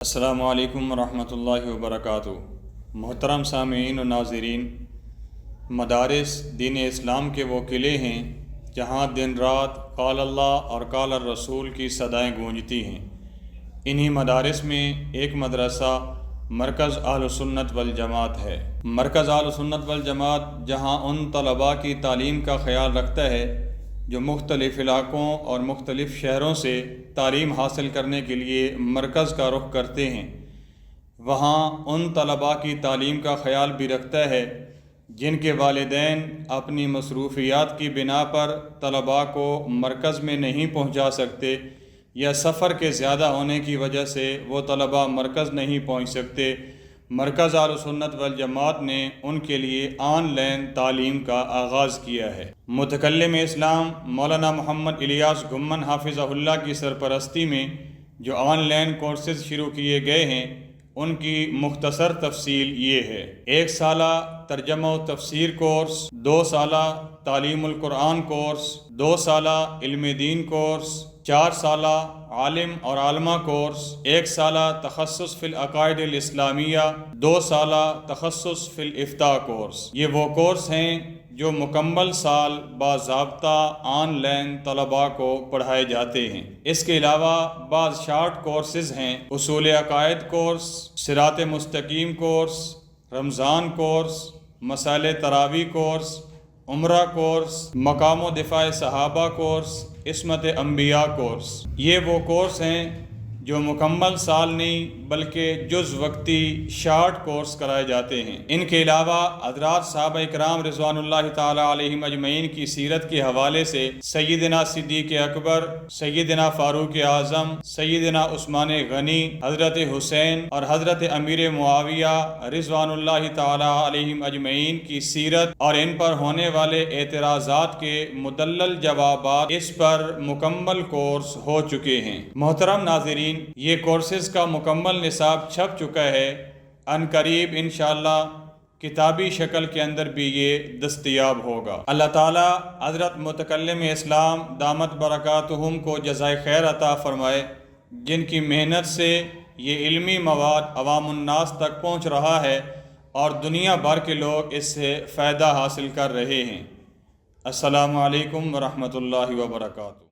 السلام علیکم ورحمۃ اللہ وبرکاتہ۔ محترم سامعین و ناظرین، مدارس دین اسلام کے وہ قلعے ہیں جہاں دن رات قال اللہ اور قال الرسول کی صدائیں گونجتی ہیں۔ انہی مدارس میں ایک مدرسہ مرکز اہل سنت والجماعت ہے۔ مرکز اہل سنت والجماعت جہاں ان طلباء کی تعلیم کا خیال رکھتا ہے جو مختلف علاقوں اور مختلف شہروں سے تعلیم حاصل کرنے کے لیے مرکز کا رخ کرتے ہیں، وہاں ان طلباء کی تعلیم کا خیال بھی رکھتا ہے جن کے والدین اپنی مصروفیات کی بنا پر طلباء کو مرکز میں نہیں پہنچا سکتے، یا سفر کے زیادہ ہونے کی وجہ سے وہ طلباء مرکز نہیں پہنچ سکتے۔ مرکز اہل سنت والجماعت نے ان کے لیے آن لائن تعلیم کا آغاز کیا ہے۔ متکلم اسلام مولانا محمد الیاس گھمن حافظہ اللہ کی سرپرستی میں جو آن لائن کورسز شروع کیے گئے ہیں، ان کی مختصر تفصیل یہ ہے: 1 سالہ ترجمہ و تفسیر کورس، 2 سالہ تعلیم القرآن کورس، 2 سالہ علم دین کورس، 4 سالہ عالم اور عالمہ کورس، 1 سالہ تخصص فی العقائد الاسلامیہ، 2 سالہ تخصص فی الافتاء کورس۔ یہ وہ کورس ہیں جو مکمل سال باضابطہ آن لائن طلباء کو پڑھائے جاتے ہیں۔ اس کے علاوہ بعض شارٹ کورسز ہیں: اصول عقائد کورس، صراط مستقیم کورس، رمضان کورس، مسائل تراویح کورس، عمرہ کورس، مقام و دفاع صحابہ کورس، عصمت انبیاء کورس۔ یہ وہ کورس ہیں جو مکمل سال نہیں بلکہ جز وقتی شارٹ کورس کرائے جاتے ہیں۔ ان کے علاوہ حضرات صحابہ کرام رضوان اللہ تعالی علیہم اجمعین کی سیرت کے حوالے سے سیدنا صدیق اکبر، سیدنا فاروق اعظم، سیدنا عثمان غنی، حضرت حسین اور حضرت امیر معاویہ رضوان اللہ تعالی علیہم اجمعین کی سیرت اور ان پر ہونے والے اعتراضات کے مدلل جوابات اس پر مکمل کورس ہو چکے ہیں۔ محترم ناظرین، یہ کورسز کا مکمل نصاب چھپ چکا ہے۔ ان قریب انشاءاللہ کتابی شکل کے اندر بھی یہ دستیاب ہوگا۔ اللہ تعالی حضرت متکلم اسلام دامت برکاتہم کو جزائے خیر عطا فرمائے، جن کی محنت سے یہ علمی مواد عوام الناس تک پہنچ رہا ہے اور دنیا بھر کے لوگ اس سے فائدہ حاصل کر رہے ہیں۔ السلام علیکم ورحمۃ اللہ وبرکاتہ۔